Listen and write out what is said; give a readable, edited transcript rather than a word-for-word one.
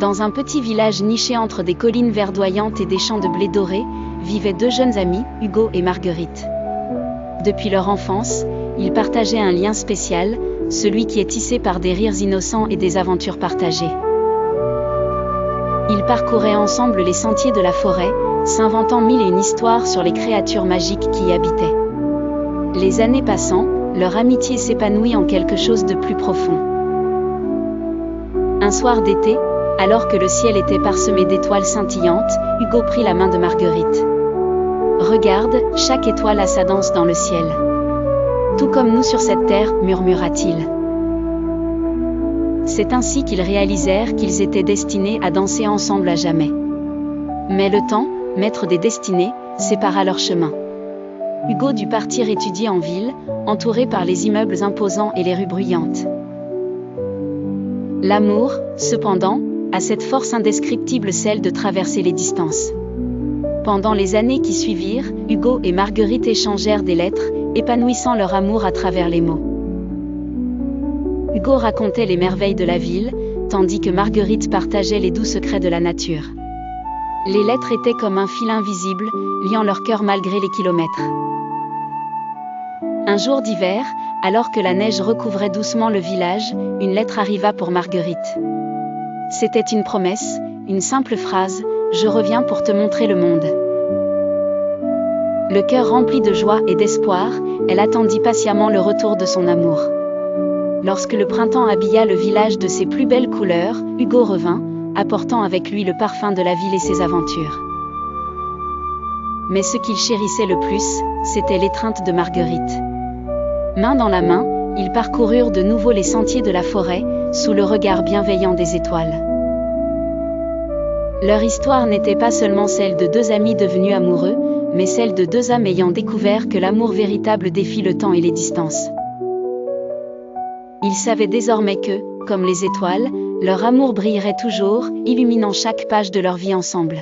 Dans un petit village niché entre des collines verdoyantes et des champs de blé doré, vivaient deux jeunes amis, Hugo et Marguerite. Depuis leur enfance, ils partageaient un lien spécial, celui qui est tissé par des rires innocents et des aventures partagées. Ils parcouraient ensemble les sentiers de la forêt, s'inventant mille et une histoires sur les créatures magiques qui y habitaient. Les années passant, leur amitié s'épanouit en quelque chose de plus profond. Un soir d'été, alors que le ciel était parsemé d'étoiles scintillantes, Hugo prit la main de Marguerite. « Regarde, chaque étoile a sa danse dans le ciel. Tout comme nous sur cette terre, murmura-t-il. » C'est ainsi qu'ils réalisèrent qu'ils étaient destinés à danser ensemble à jamais. Mais le temps, maître des destinées, sépara leurs chemins. Hugo dut partir étudier en ville, entouré par les immeubles imposants et les rues bruyantes. L'amour, cependant, a cette force indescriptible, celle de traverser les distances. Pendant les années qui suivirent, Hugo et Marguerite échangèrent des lettres, épanouissant leur amour à travers les mots. Hugo racontait les merveilles de la ville, tandis que Marguerite partageait les doux secrets de la nature. Les lettres étaient comme un fil invisible, liant leur cœur malgré les kilomètres. Un jour d'hiver, alors que la neige recouvrait doucement le village, une lettre arriva pour Marguerite. C'était une promesse, une simple phrase, « Je reviens pour te montrer le monde ». Le cœur rempli de joie et d'espoir, elle attendit patiemment le retour de son amour. Lorsque le printemps habilla le village de ses plus belles couleurs, Hugo revint, apportant avec lui le parfum de la ville et ses aventures. Mais ce qu'il chérissait le plus, c'était l'étreinte de Marguerite. Main dans la main, ils parcoururent de nouveau les sentiers de la forêt, sous le regard bienveillant des étoiles. Leur histoire n'était pas seulement celle de deux amis devenus amoureux, mais celle de deux âmes ayant découvert que l'amour véritable défie le temps et les distances. Ils savaient désormais que, comme les étoiles, leur amour brillerait toujours, illuminant chaque page de leur vie ensemble.